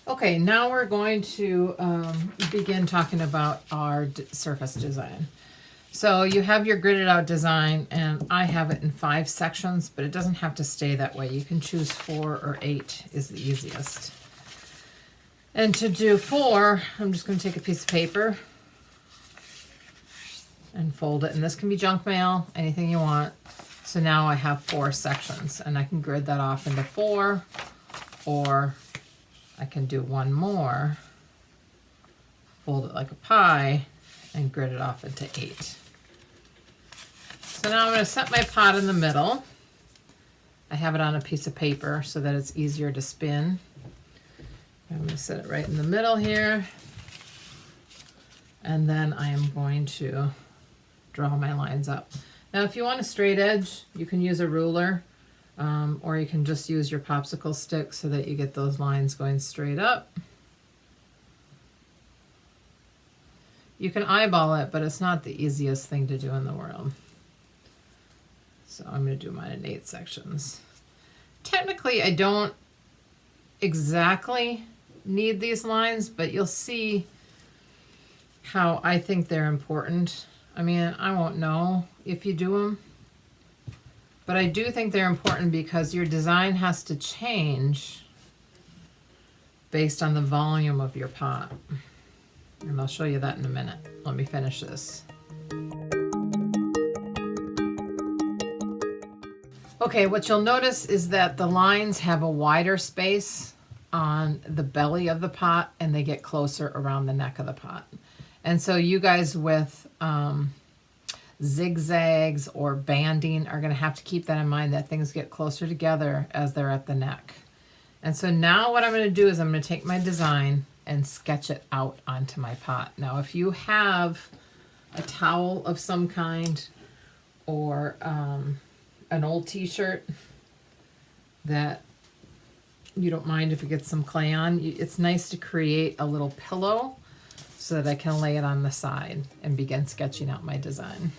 Okay, now we're going to begin talking about our surface design. So you have your gridded out design, and I have it in 5 sections, but it doesn't have to stay that way. You can choose 4 or 8 is the easiest. And to do 4, I'm just going to take a piece of paper and fold it, and this can be junk mail, anything you want. So now I have 4 sections, and I can grid that off into 4, or I can do one more, fold it like a pie, and grid it off into 8. So now I'm going to set my pot in the middle. I have it on a piece of paper so that it's easier to spin. I'm going to set it right in the middle here. And then I am going to draw my lines up. Now if you want a straight edge, you can use a ruler. Or you can just use your popsicle stick so that you get those lines going straight up. You can eyeball it, but it's not the easiest thing to do in the world. So I'm going to do mine in 8 sections. Technically, I don't exactly need these lines, but you'll see how I think they're important. I mean, I won't know if you do them. But I do think they're important because your design has to change based on the volume of your pot. And I'll show you that in a minute. Let me finish this. Okay, what you'll notice is that the lines have a wider space on the belly of the pot, and they get closer around the neck of the pot. And so you guys with zigzags or banding are going to have to keep that in mind, that things get closer together as they're at the neck. And so now what I'm going to do is I'm going to take my design and sketch it out onto my pot. Now if you have a towel of some kind or an old t-shirt that you don't mind if it gets some clay on, it's nice to create a little pillow so that I can lay it on the side and begin sketching out my design.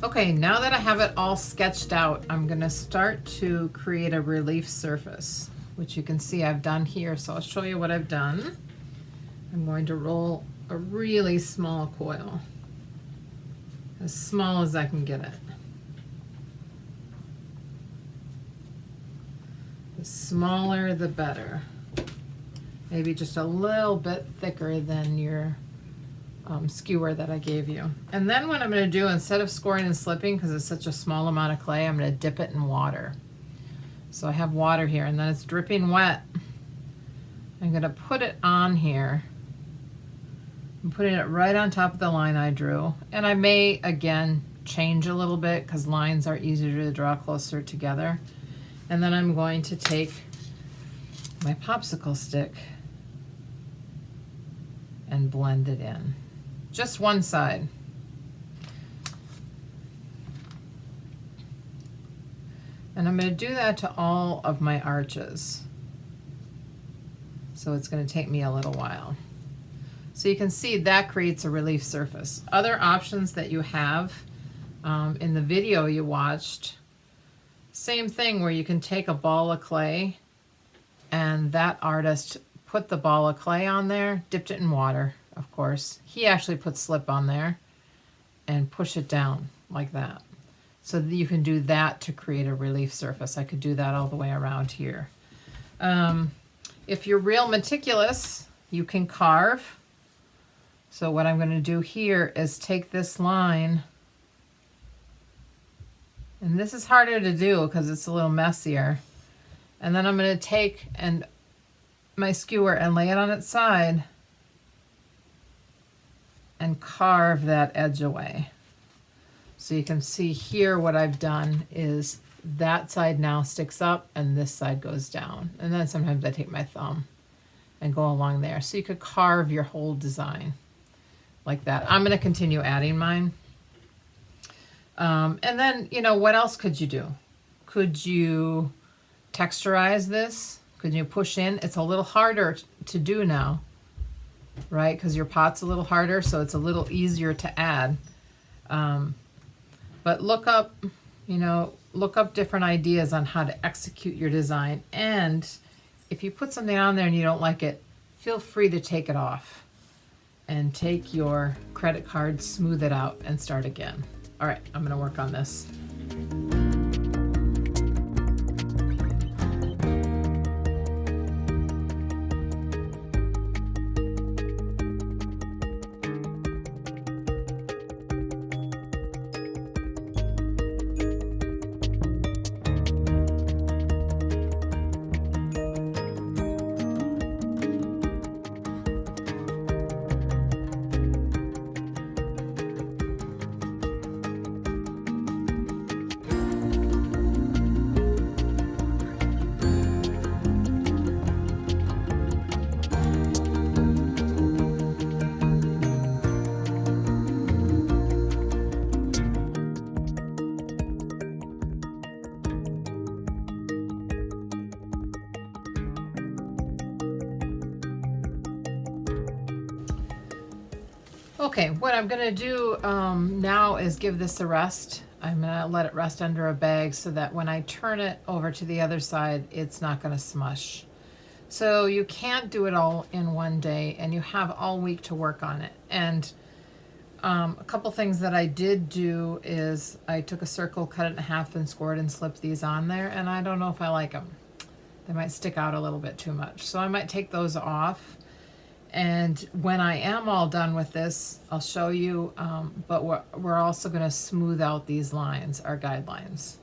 Okay, now that I have it all sketched out, I'm going to start to create a relief surface, which you can see I've done here. So I'll show you what I've done. I'm going to roll a really small coil, as small as I can get it. The smaller, the better. Maybe just a little bit thicker than your skewer that I gave you. And then what I'm going to do, instead of scoring and slipping, because it's such a small amount of clay, I'm going to dip it in water. So I have water here, and then it's dripping wet. I'm going to put it on here. I'm putting it right on top of the line I drew. And I may, again, change a little bit because lines are easier to draw closer together. And then I'm going to take my popsicle stick and blend it in. Just one side. And I'm going to do that to all of my arches. So it's going to take me a little while. So you can see that creates a relief surface. Other options that you have in the video you watched, same thing, where you can take a ball of clay, and that artist put the ball of clay on there, dipped it in water, of course. He actually put slip on there and push it down like that. So that you can do that to create a relief surface. I could do that all the way around here. If you're real meticulous, you can carve. So what I'm going to do here is take this line, and this is harder to do because it's a little messier. And then I'm going to take my skewer and lay it on its side and carve that edge away. So you can see here what I've done is that side now sticks up and this side goes down. And then sometimes I take my thumb and go along there. So you could carve your whole design like that. I'm going to continue adding mine. And then, you know, what else could you do? Could you texturize this? Could you push in? It's a little harder to do now, right? Because your pot's a little harder, so it's a little easier to add. But look up, you know, look up different ideas on how to execute your design. And if you put something on there and you don't like it, feel free to take it off and take your credit card, smooth it out, and start again. All right, I'm gonna work on this. Okay, what I'm gonna do now is give this a rest. I'm gonna let it rest under a bag so that when I turn it over to the other side, it's not gonna smush. So you can't do it all in one day, and you have all week to work on it. And a couple things that I did do is I took a circle, cut it in half, and scored and slipped these on there, and I don't know if I like them. They might stick out a little bit too much. So I might take those off. And when I am all done with this, I'll show you, but we're also going to smooth out these lines, our guidelines.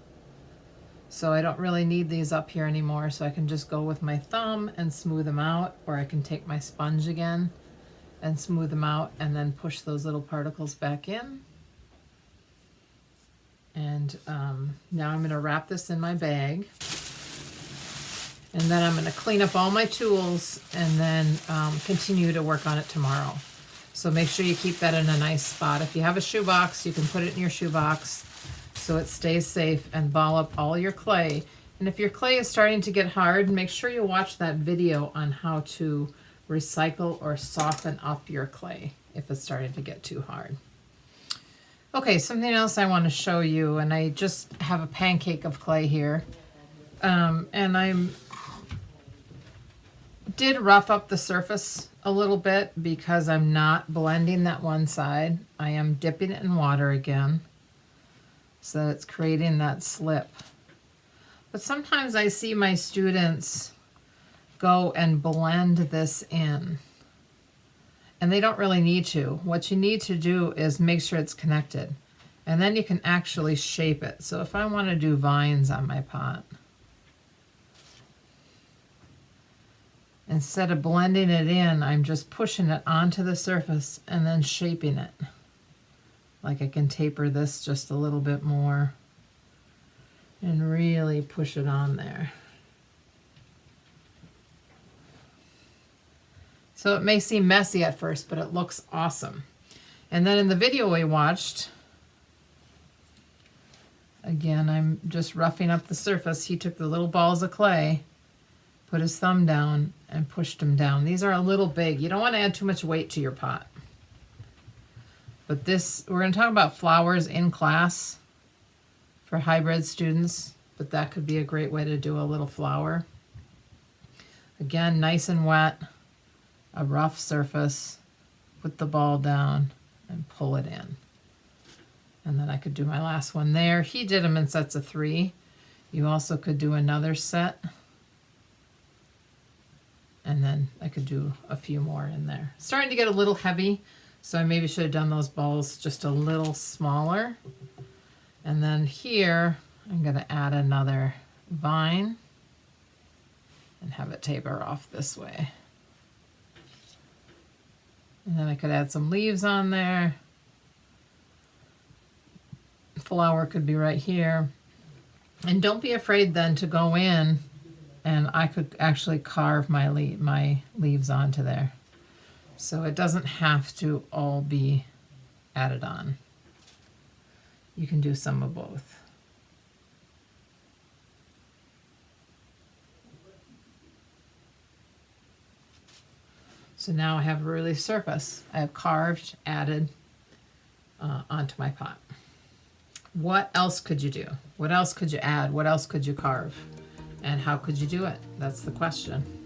So I don't really need these up here anymore, so I can just go with my thumb and smooth them out, or I can take my sponge again and smooth them out and then push those little particles back in. And now I'm going to wrap this in my bag. And then I'm going to clean up all my tools and then continue to work on it tomorrow. So make sure you keep that in a nice spot. If you have a shoebox, you can put it in your shoebox so it stays safe, and ball up all your clay. And if your clay is starting to get hard, make sure you watch that video on how to recycle or soften up your clay if it's starting to get too hard. Okay, something else I want to show you, and I just have a pancake of clay here. And I'm did rough up the surface a little bit because I'm not blending that one side. I am dipping it in water again, so it's creating that slip. But sometimes I see my students go and blend this in, and they don't really need to. What you need to do is make sure it's connected, and then you can actually shape it. So if I want to do vines on my pot, instead of blending it in, I'm just pushing it onto the surface and then shaping it. Like I can taper this just a little bit more and really push it on there. So it may seem messy at first, but it looks awesome. And then in the video we watched, again, I'm just roughing up the surface. He took the little balls of clay, put his thumb down, and pushed them down. These are a little big. You don't want to add too much weight to your pot. But this, we're going to talk about flowers in class for hybrid students, but that could be a great way to do a little flower. Again, nice and wet, a rough surface, put the ball down and pull it in. And then I could do my last one there. He did them in sets of 3. You also could do another set. And then I could do a few more in there. It's starting to get a little heavy, so I maybe should have done those balls just a little smaller. And then here, I'm going to add another vine and have it taper off this way. And then I could add some leaves on there. Flower could be right here. And don't be afraid then to go in, and I could actually carve my leaves onto there. So it doesn't have to all be added on. You can do some of both. So now I have a relief surface. I have carved, added onto my pot. What else could you do? What else could you add? What else could you carve? And how could you do it? That's the question.